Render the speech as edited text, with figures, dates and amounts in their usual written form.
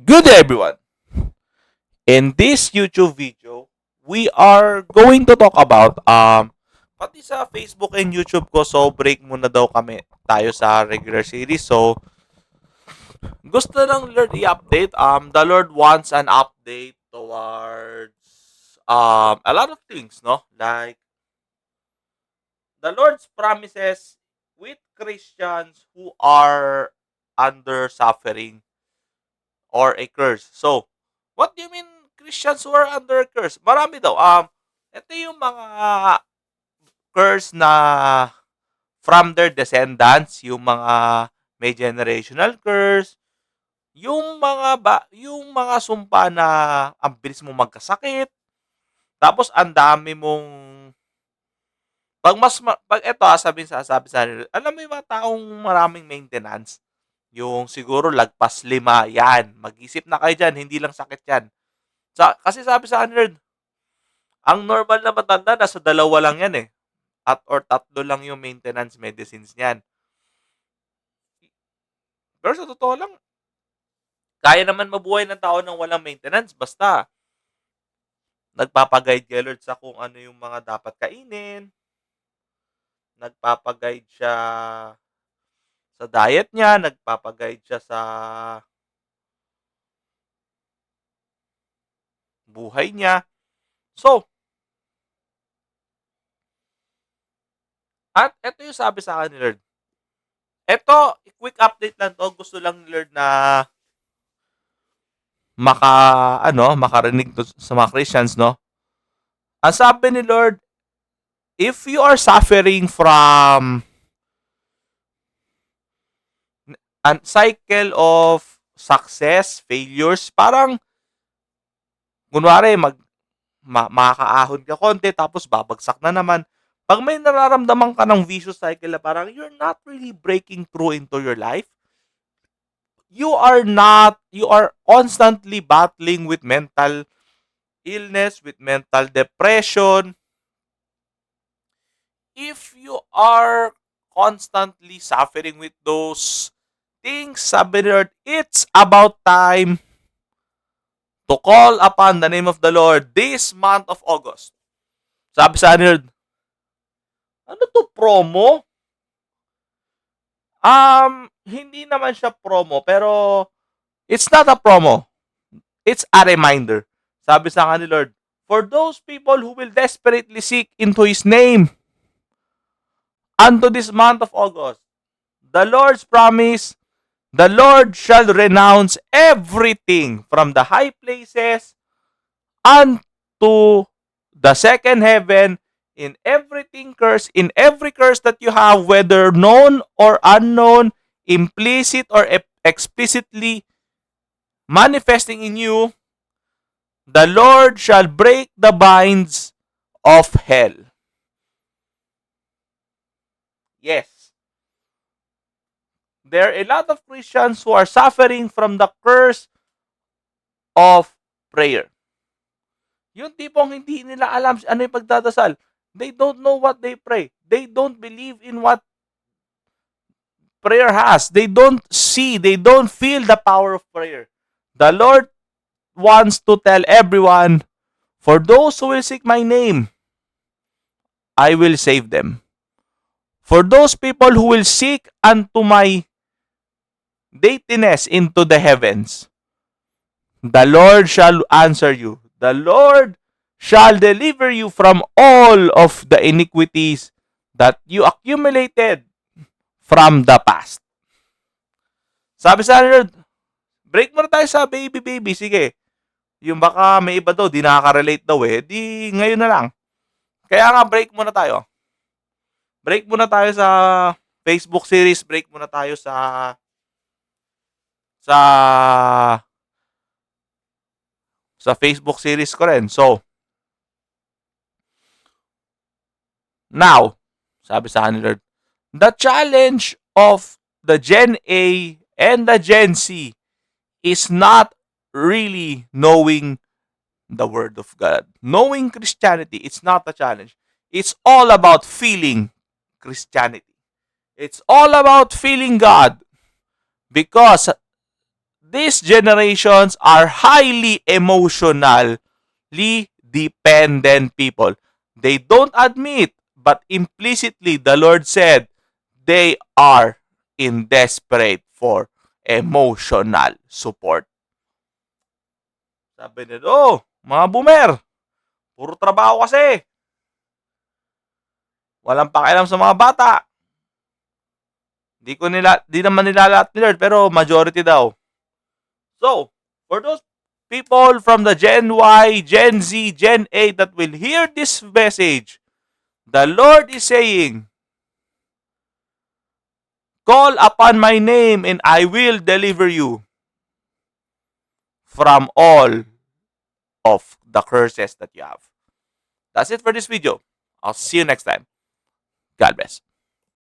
Good day, everyone. In this YouTube video, we are going to talk about pati sa Facebook and YouTube ko, so break muna daw kami tayo sa regular series. So gusto ng Lord i-update. The Lord wants an update towards a lot of things, no? Like the Lord's promises with Christians who are under suffering or a curse. So, what do you mean Christians who are under a curse? Marami daw. Ito yung mga curse na from their descendants, yung mga may generational curse, yung mga sumpa na ang bilis mo magkasakit, tapos ang dami mong pag eto sabi sa nila, alam mo yung mga taong maraming maintenance, yung siguro lagpas 5, yan. Mag-isip na kayo dyan, hindi lang sakit yan. Kasi sabi sa kanila, ang normal na matanda, nasa 2 lang yan eh. Or 3 lang yung maintenance medicines niyan. Pero sa totoo lang, kaya naman mabuhay ng tao ng walang maintenance. Basta, nagpapaguide kay Lord sa kung ano yung mga dapat kainin. Nagpapaguide siya sa diet niya. Nagpapaguide siya sa buhay niya. So, at ito yung sabi sa akin ni Lord. Ito, quick update lang to. Gusto lang ni Lord na makarinig to sa mga Christians, no? Ang sabi ni Lord, if you are suffering from a cycle of success, failures, parang kunwari makakaahon ka konti tapos babagsak na naman. Pag may nararamdaman ka ng vicious cycle na parang you're not really breaking through into your life, you are constantly battling with mental illness, with mental depression. If you are constantly suffering with those things, sabi ni Lord, it's about time to call upon the name of the Lord this month of August. Sabi sa ni Lord, ano to promo? Hindi naman siya promo, pero it's not a promo. It's a reminder. Sabi sa ni Lord, for those people who will desperately seek into His name, unto this month of August, the Lord's promise, the Lord shall renounce everything from the high places unto the second heaven, in everything curse, in every curse that you have, whether known or unknown, implicit or explicitly manifesting in you, the Lord shall break the binds of hell. Yes. There are a lot of Christians who are suffering from the curse of prayer. Yung tipong hindi nila alam ano yung pagdadasal. They don't know what they pray. They don't believe in what prayer has. They don't see, they don't feel the power of prayer. The Lord wants to tell everyone, for those who will seek my name, I will save them. For those people who will seek unto my deitiness into the heavens, the Lord shall answer you. The Lord shall deliver you from all of the iniquities that you accumulated from the past. Sabi sa Lord, break muna tayo sa baby. Sige. Yung baka may iba daw, di nakaka-relate daw eh. Di ngayon na lang. Kaya nga, break muna tayo. Break muna tayo sa Facebook series. Break muna tayo sa Facebook series ko rin. So, now, sabi sa akin ni Lord, the challenge of the Gen A and the Gen Z is not really knowing the Word of God. Knowing Christianity, it's not a challenge. It's all about feeling Christianity. It's all about feeling God. Because these generations are highly emotionally dependent people. They don't admit, but implicitly the Lord said they are in desperate for emotional support. Sabi nila, oh, mga boomer, puro trabaho kasi. Walang pakialam sa mga bata. Di naman nila lahat ni Lord, pero majority daw. So, for those people from the Gen Y, Gen Z, Gen A that will hear this message, the Lord is saying, call upon my name and I will deliver you from all of the curses that you have. That's it for this video. I'll see you next time. God bless.